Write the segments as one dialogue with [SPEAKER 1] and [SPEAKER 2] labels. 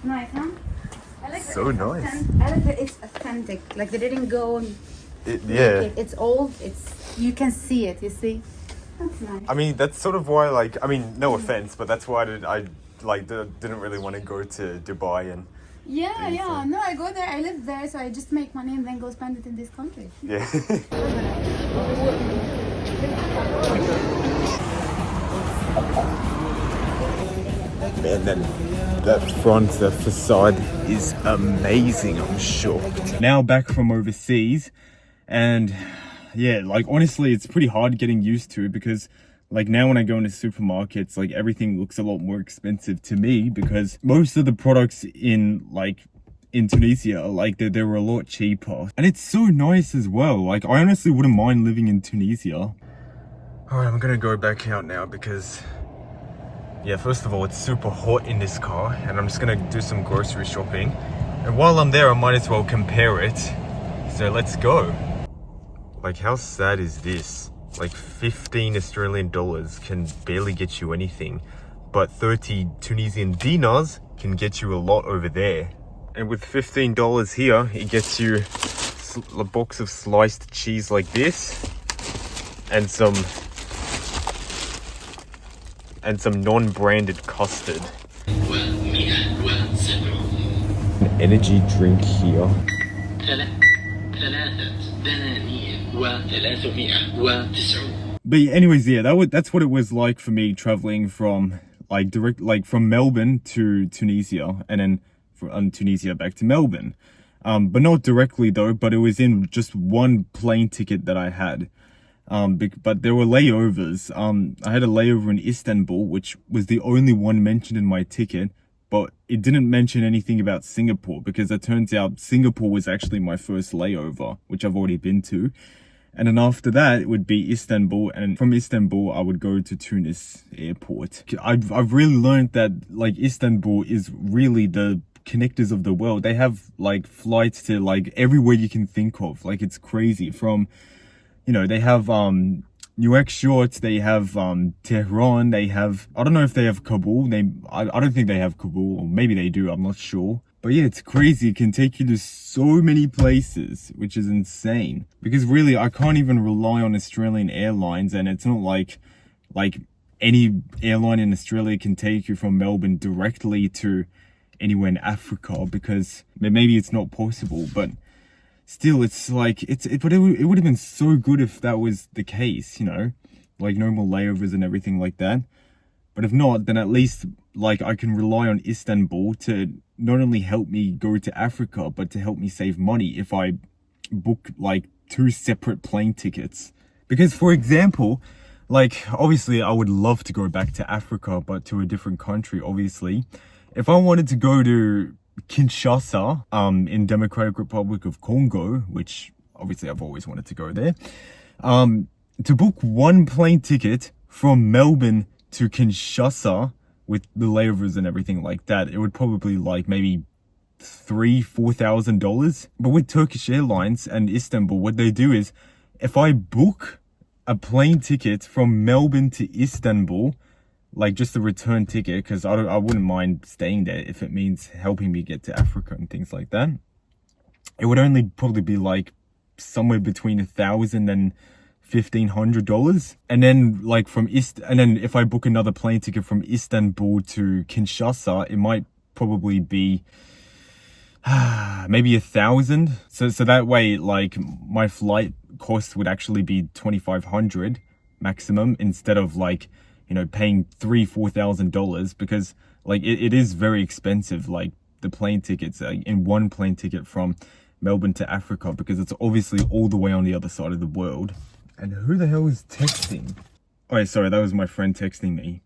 [SPEAKER 1] Nice, huh? I like
[SPEAKER 2] So nice.
[SPEAKER 1] I like that it's authentic. Like they didn't go and
[SPEAKER 2] Yeah.
[SPEAKER 1] It's old. You can see it. You see. That's nice.
[SPEAKER 2] I mean, that's sort of why, like, I mean, no offense, but that's why didn't really want to go to Dubai and.
[SPEAKER 1] Yeah. No, I go there. I live there, so I just make money and then go spend it in this country.
[SPEAKER 2] Yeah. Man, that front, the facade is amazing. I'm shocked. Now back from overseas, and yeah, like honestly, it's pretty hard getting used to because like now when I go into supermarkets, like everything looks a lot more expensive to me because most of the products in Tunisia, like they were a lot cheaper. And it's so nice as well. Like I honestly wouldn't mind living in Tunisia. All right, I'm gonna go back out now because yeah, first of all, it's super hot in this car and I'm just gonna do some grocery shopping. And while I'm there, I might as well compare it. So let's go. Like how sad is this? Like 15 Australian dollars can barely get you anything, but 30 Tunisian dinars can get you a lot over there. And with $15 here, it gets you a box of sliced cheese like this, and some non-branded custard. An energy drink here. But anyways, yeah, that's what it was like for me traveling from from Melbourne to Tunisia, and then from Tunisia back to Melbourne. But not directly though, but it was in just one plane ticket that I had. But there were layovers. I had a layover in Istanbul, which was the only one mentioned in my ticket, but it didn't mention anything about Singapore because it turns out Singapore was actually my first layover, which I've already been to. And then after that, it would be Istanbul, and from Istanbul, I would go to Tunis airport. I've really learned that like Istanbul is really the connectors of the world. They have like flights to like everywhere you can think of. Like it's crazy. From, you know, they have Nouakchott, they have Tehran, they have, I don't know if they have Kabul. I don't think they have Kabul, or maybe they do, I'm not sure. But yeah, it's crazy. It can take you to so many places, which is insane. Because really, I can't even rely on Australian Airlines, and it's not like any airline in Australia can take you from Melbourne directly to anywhere in Africa, because maybe it's not possible, but still, it's like, it would have been so good if that was the case, you know, like no more layovers and everything like that. But if not, then at least like I can rely on Istanbul to not only help me go to Africa, but to help me save money if I book like 2 separate plane tickets. Because for example, like obviously I would love to go back to Africa, but to a different country, obviously. If I wanted to go to Kinshasa, in Democratic Republic of Congo, which obviously I've always wanted to go there, to book one plane ticket from Melbourne to Kinshasa with the layovers and everything like that, it would probably like maybe $4,000. But with Turkish Airlines and Istanbul, what they do is if I book a plane ticket from Melbourne to Istanbul, like just a return ticket, because I wouldn't mind staying there if it means helping me get to Africa and things like that, it would only probably be like somewhere between $1,000 and $1,500. And then like and then if I book another plane ticket from Istanbul to Kinshasa, it might probably be maybe 1,000. So that way, like my flight cost would actually be 2,500 maximum, instead of like, you know, paying $3,000-$4,000, because like it is very expensive, like the plane tickets, in one plane ticket from Melbourne to Africa, because it's obviously all the way on the other side of the world. And who the hell is texting? Oh, sorry, that was my friend texting me.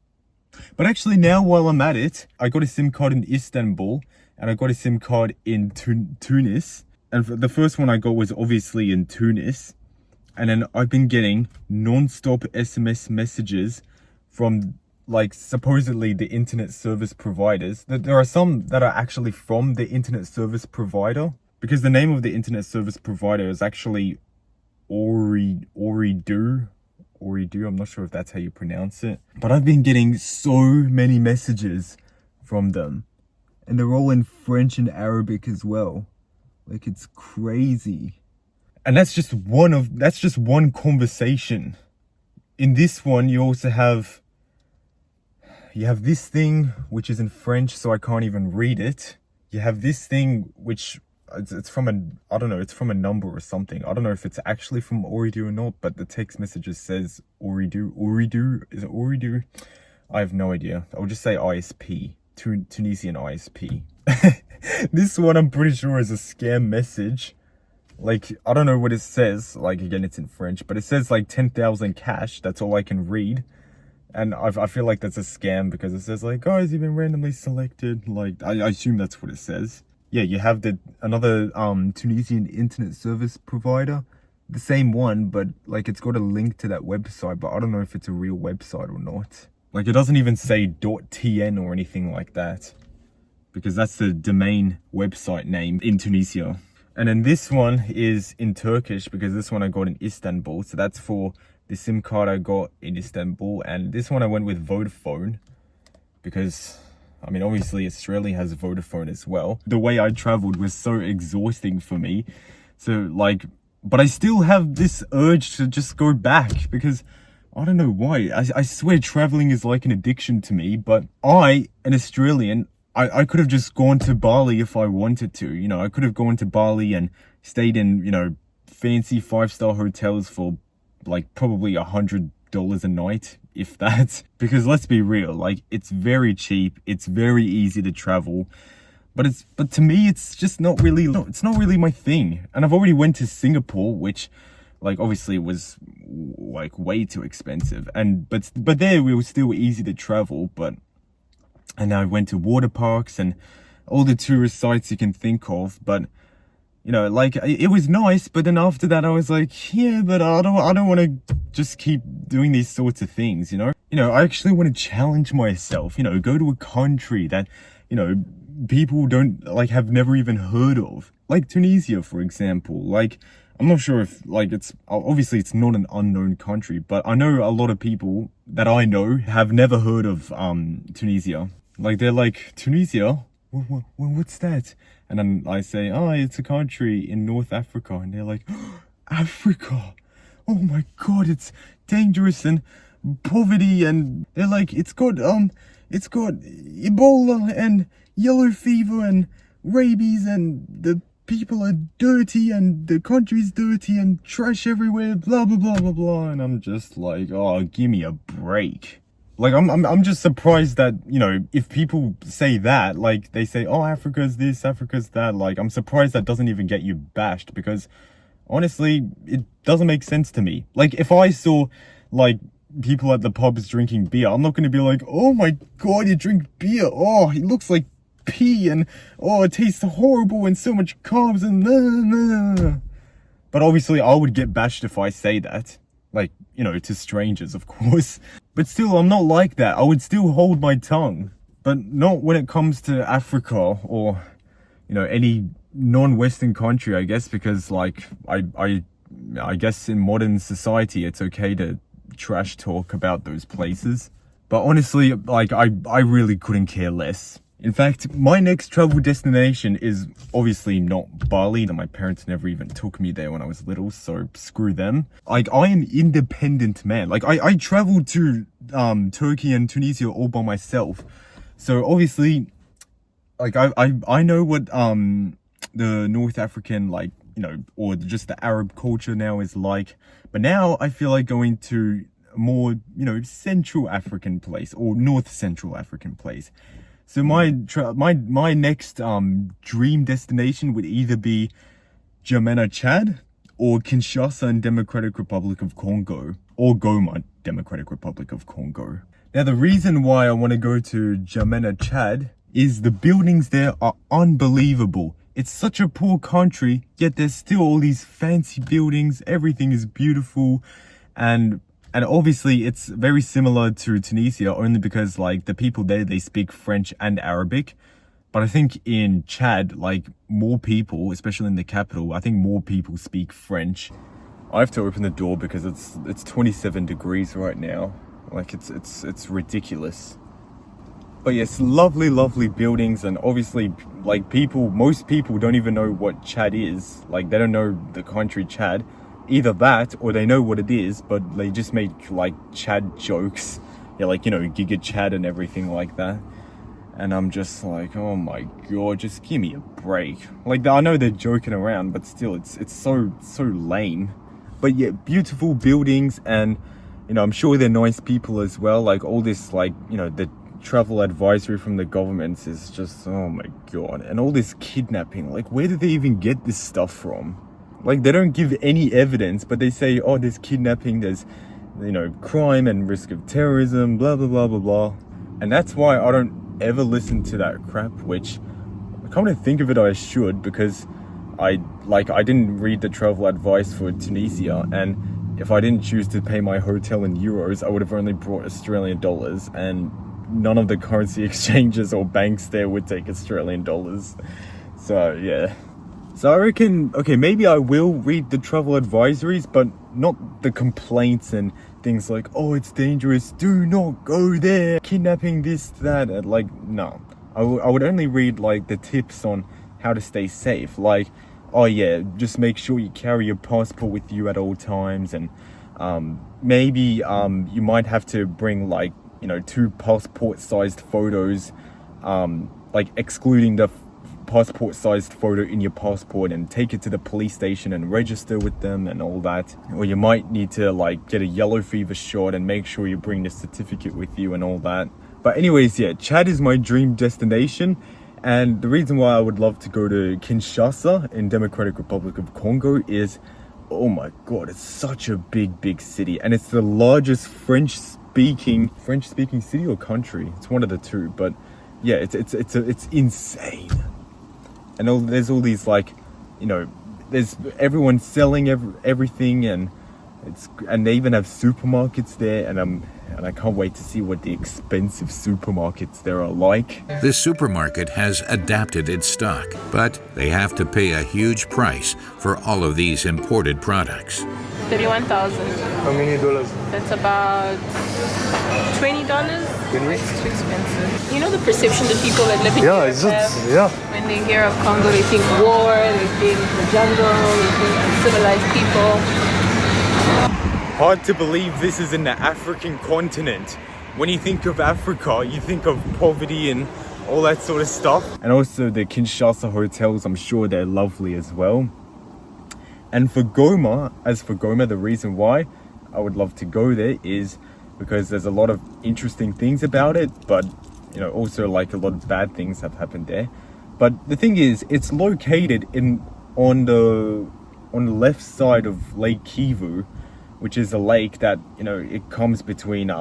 [SPEAKER 2] But actually now, while I'm at it, I got a SIM card in Istanbul and I got a SIM card in Tunis. And the first one I got was obviously in Tunis. And then I've been getting non-stop SMS messages from like supposedly the internet service providers. There are some that are actually from the internet service provider, because the name of the internet service provider is actually Ooredoo. I'm not sure if that's how you pronounce it. But I've been getting so many messages from them. And they're all in French and Arabic as well. Like, it's crazy. And that's just one conversation. In this one, you also have this thing, which is in French, so I can't even read it. You have this thing, which it's from I don't know, it's from a number or something. I don't know if it's actually from Ooredoo or not, but the text messages says Ooredoo. Is it Ooredoo? I have no idea. I'll just say ISP, Tunisian ISP. This one I'm pretty sure is a scam message. Like, I don't know what it says. Like, again, it's in French, but it says like 10,000 cash. That's all I can read. And I feel like that's a scam because it says like, guys, you've been randomly selected. Like, I assume that's what it says. Yeah, you have another Tunisian internet service provider. The same one, but like it's got a link to that website, but I don't know if it's a real website or not. Like, it doesn't even say .tn or anything like that, because that's the domain website name in Tunisia. And then this one is in Turkish, because this one I got in Istanbul. So that's for the SIM card I got in Istanbul. And this one I went with Vodafone, because, I mean, obviously Australia has Vodafone as well. The way I traveled was so exhausting for me. So like, but I still have this urge to just go back, because I don't know why. I swear traveling is like an addiction to me. But an Australian, I could have just gone to Bali if I wanted to. You know, I could have gone to Bali and stayed in, you know, fancy 5-star hotels for like probably $100 a night, if that. Because let's be real, like, it's very cheap, it's very easy to travel, but to me it's just not really my thing. And I've already went to Singapore, which, like, obviously it was like way too expensive, and but there we were still easy to travel. And I went to water parks and all the tourist sites you can think of, but you know, like, it was nice. But then after that I was like, yeah, but I don't want to just keep doing these sorts of things, you know. I actually want to challenge myself, you know, go to a country that, you know, people don't, like, have never even heard of, like Tunisia, for example. Like, I'm not sure if, like, obviously it's not an unknown country, but I know a lot of people that I know have never heard of Tunisia. Like, they're like, Tunisia? What's that? And then I say, oh, it's a country in North Africa. And they're like, oh, Africa? Oh my God, it's dangerous and poverty. And they're like, it's got Ebola and yellow fever and rabies, and the people are dirty and the country's dirty and trash everywhere, blah, blah, blah, blah, blah. And I'm just like, oh, give me a break. Like, I'm just surprised that, you know, if people say that, like, they say, oh, Africa's this, Africa's that, like, I'm surprised that doesn't even get you bashed, because honestly, it doesn't make sense to me. Like, if I saw, like, people at the pubs drinking beer, I'm not going to be like, oh my God, you drink beer, oh, it looks like pee, and oh, it tastes horrible and so much carbs and nah. But obviously I would get bashed if I say that, like, you know, to strangers, of course. But still, I'm not like that. I would still hold my tongue, but not when it comes to Africa or, you know, any non-Western country, I guess, because, like, I guess in modern society it's okay to trash talk about those places. But honestly, like, I really couldn't care less. In fact, my next travel destination is obviously not Bali. My parents never even took me there when I was little, so screw them. Like, I am independent man. Like, I traveled to Turkey and Tunisia all by myself. So obviously, like, I know what the North African, like, you know, or just the Arab culture now is like. But now I feel like going to a more, you know, Central African place or North Central African place. So my next dream destination would either be N'Djamena, Chad, or Kinshasa in Democratic Republic of Congo, or Goma, Democratic Republic of Congo. Now, the reason why I want to go to N'Djamena, Chad is the buildings there are unbelievable. It's such a poor country, yet there's still all these fancy buildings. Everything is beautiful, and obviously it's very similar to Tunisia, only because, like, the people there, they speak French and Arabic. But I think in Chad, like, more people, especially in the capital, I think more people speak French. I have to open the door because it's 27 degrees right now. Like, it's ridiculous. But yes, lovely, lovely buildings, and obviously, like most people don't even know what Chad is. Like, they don't know the country Chad. Either that, or they know what it is, but they just make like Chad jokes. Yeah, like, you know, Giga Chad and everything like that. And I'm just like, oh my god, just give me a break. Like, I know they're joking around, but still, it's so lame. But yeah, beautiful buildings, and, you know, I'm sure they're nice people as well. Like, all this, like, you know, the travel advisory from the government is just, oh my god. And all this kidnapping, like, where do they even get this stuff from? Like, they don't give any evidence, but they say, oh, there's kidnapping, there's, you know, crime and risk of terrorism, blah blah blah blah blah. And that's why I don't ever listen to that crap, which I kind of think of it I should, because I didn't read the travel advice for Tunisia, and if I didn't choose to pay my hotel in euros, I would have only brought Australian dollars, and none of the currency exchanges or banks there would take Australian dollars. So yeah. So I reckon, okay, maybe I will read the travel advisories, but not the complaints and things like, oh, it's dangerous, do not go there, kidnapping, this, that, and like, no. I would only read like the tips on how to stay safe. Like, oh yeah, just make sure you carry your passport with you at all times, and maybe you might have to bring, like, you know, 2 passport-sized photos, like excluding the passport-sized photo in your passport, and take it to the police station and register with them and all that. Or you might need to, like, get a yellow fever shot and make sure you bring the certificate with you and all that. But anyways, yeah, Chad is my dream destination, and the reason why I would love to go to Kinshasa in Democratic Republic of Congo is, oh my god, it's such a big city, and it's the largest French-speaking city or country. It's one of the two, but yeah, it's insane. And there's all these, like, you know, there's everyone selling everything, and they even have supermarkets there, and I can't wait to see what the expensive supermarkets there are like.
[SPEAKER 3] This supermarket has adapted its stock, but they have to pay a huge price for all of these imported products.
[SPEAKER 4] 31,000.
[SPEAKER 5] How many dollars?
[SPEAKER 4] That's about $20. It's too expensive. You know the perception that people that live in Europe have when they hear of Congo, they think war, they think the jungle, they think uncivilized people.
[SPEAKER 2] Hard to believe this is in the African continent. When you think of Africa, you think of poverty and all that sort of stuff. And also the Kinshasa hotels, I'm sure they're lovely as well. And for Goma, the reason why I would love to go there is because there's a lot of interesting things about it, but, you know, also, like, a lot of bad things have happened there. But the thing is, it's located on the left side of Lake Kivu, which is a lake that, you know, it comes between,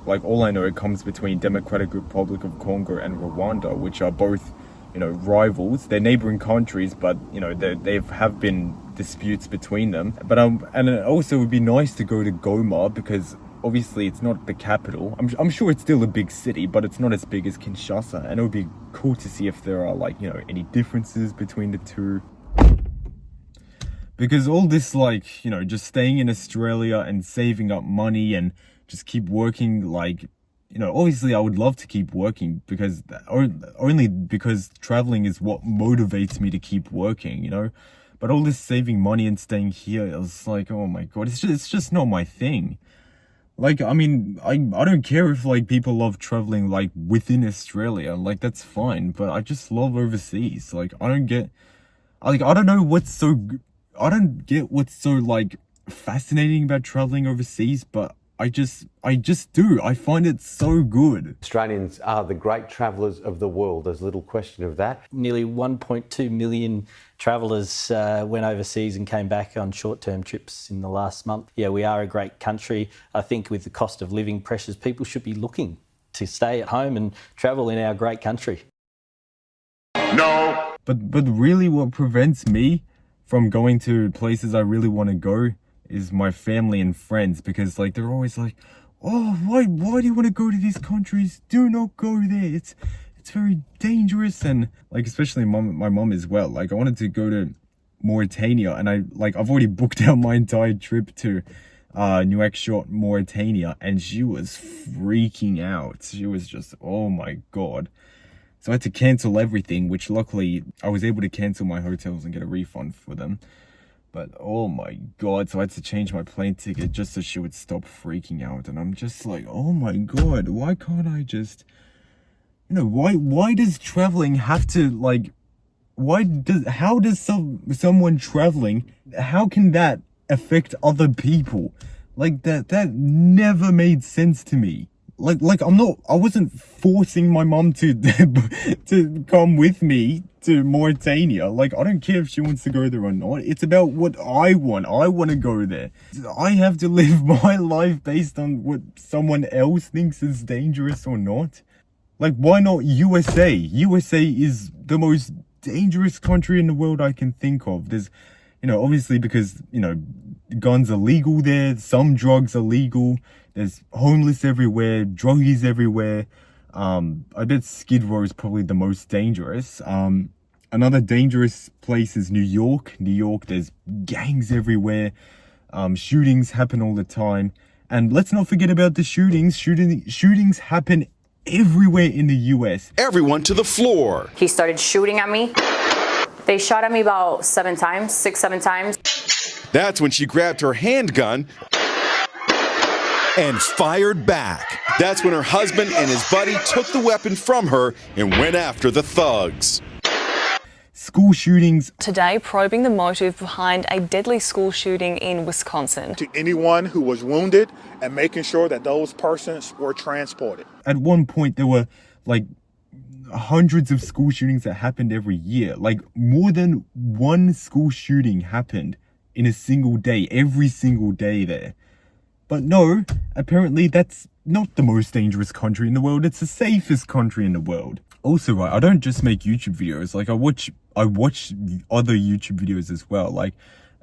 [SPEAKER 2] like, all I know, it comes between Democratic Republic of Congo and Rwanda, which are both, you know, rivals. They're neighboring countries, but, you know, they have been disputes between them. But and it also would be nice to go to Goma, because obviously it's not the capital. I'm sure it's still a big city, but it's not as big as Kinshasa, and it would be cool to see if there are, like, you know, any differences between the two. Because all this, like, you know, just staying in Australia and saving up money and just keep working, like, you know, obviously I would love to keep working, because only because traveling is what motivates me to keep working, you know. But all this saving money and staying here, I was like, oh my god, it's just not my thing. Like, I mean, I don't care if, like, people love traveling, like, within Australia, like, that's fine, but I just love overseas. Like, I don't get what's so, like, fascinating about traveling overseas, but I just do. I find it so good.
[SPEAKER 6] Australians are the great travellers of the world. There's little question of that.
[SPEAKER 7] Nearly 1.2 million travellers went overseas and came back on short-term trips in the last month. Yeah, we are a great country. I think with the cost of living pressures, people should be looking to stay at home and travel in our great country.
[SPEAKER 2] No. But really what prevents me from going to places I really want to go is my family and friends, because, like, they're always like, oh, why do you want to go to these countries? Do not go there. It's very dangerous. And, like, especially my mom as well. Like, I wanted to go to Mauritania, and I've already booked out my entire trip to Nouakchott, Mauritania, and she was freaking out. She was just, oh my god. So I had to cancel everything, which luckily I was able to cancel my hotels and get a refund for them. But oh my god, so I had to change my plane ticket just so she would stop freaking out. And I'm just like, oh my god, why can't I just, you know, why does traveling have to, like, how does someone traveling, how can that affect other people? Like, that never made sense to me. Like I wasn't forcing my mom to to come with me to Mauritania. Like, I don't care if she wants to go there or not. It's about what I want. I want to go there. I have to live my life based on what someone else thinks is dangerous or not. Like, why not USA? USA is the most dangerous country in the world I can think of. There's, you know, obviously because, you know, guns are legal there, some drugs are legal, there's homeless everywhere, druggies everywhere. I bet Skid Row is probably the most dangerous. Another dangerous place is New York. New York, there's gangs everywhere. Shootings happen all the time. And let's not forget about the shootings. Shootings happen everywhere in the US.
[SPEAKER 5] Everyone to the floor.
[SPEAKER 8] He started shooting at me. They shot at me about 7 times, 7 times.
[SPEAKER 5] That's when she grabbed her handgun and fired back. That's when her husband and his buddy took the weapon from her and went after the thugs.
[SPEAKER 2] School shootings.
[SPEAKER 9] Today, probing the motive behind a deadly school shooting in Wisconsin.
[SPEAKER 10] To anyone who was wounded and making sure that those persons were transported.
[SPEAKER 2] At one point, there were like hundreds of school shootings that happened every year. Like, more than one school shooting happened in a single day, every single day there. But no, apparently that's not the most dangerous country in the world. It's the safest country in the world. Also, right, I don't just make YouTube videos. Like, I watch other YouTube videos as well. Like,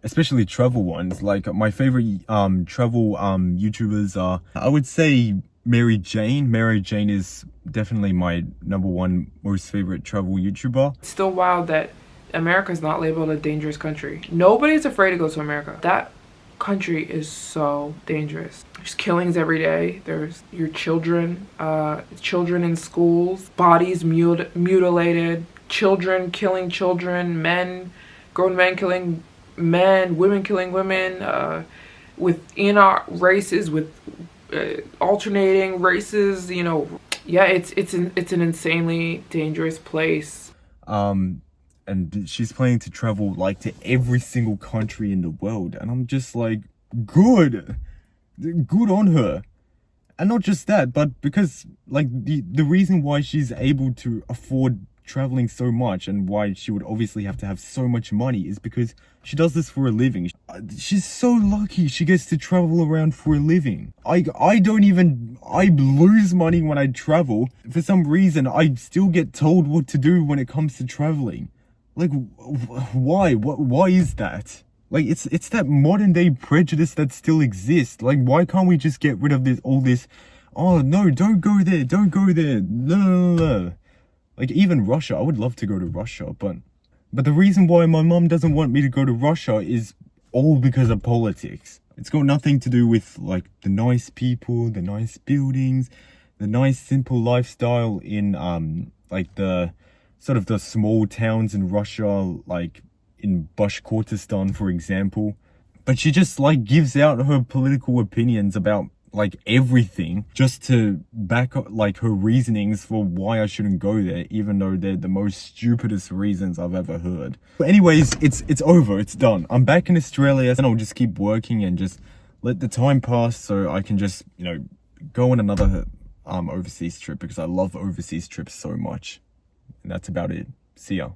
[SPEAKER 2] especially travel ones. Like, my favorite travel YouTubers are, I would say, Mary Jane. Mary Jane is definitely my #1 most favorite travel YouTuber.
[SPEAKER 11] It's still wild that America is not labeled a dangerous country. Nobody's afraid to go to America. That country is so dangerous. There's killings every day. There's your children in schools, bodies mutilated, children killing children, grown men killing men, women killing women, within our races, with alternating races, you know. Yeah, it's an insanely dangerous place.
[SPEAKER 2] And she's planning to travel like to every single country in the world, and I'm just like, good on her. And not just that, but because like the reason why she's able to afford traveling so much and why she would obviously have to have so much money is because she does this for a living. She's so lucky she gets to travel around for a living. I lose money when I travel. For some reason, I still get told what to do when it comes to traveling. Like, why? Why is that? Like, it's that modern day prejudice that still exists. Like, why can't we just get rid of all this, oh no, don't go there, no. Like, even Russia, I would love to go to Russia, but the reason why my mum doesn't want me to go to Russia is all because of politics. It's got nothing to do with, like, the nice people, the nice buildings, the nice simple lifestyle in, like, the sort of the small towns in Russia, like in Bashkortostan, for example. But she just, like, gives out her political opinions about, like, everything just to back up, like, her reasonings for why I shouldn't go there, even though they're the most stupidest reasons I've ever heard. But anyways, it's over, it's done. I'm back in Australia, and I'll just keep working and just let the time pass so I can just, you know, go on another overseas trip, because I love overseas trips so much. And that's about it. See ya.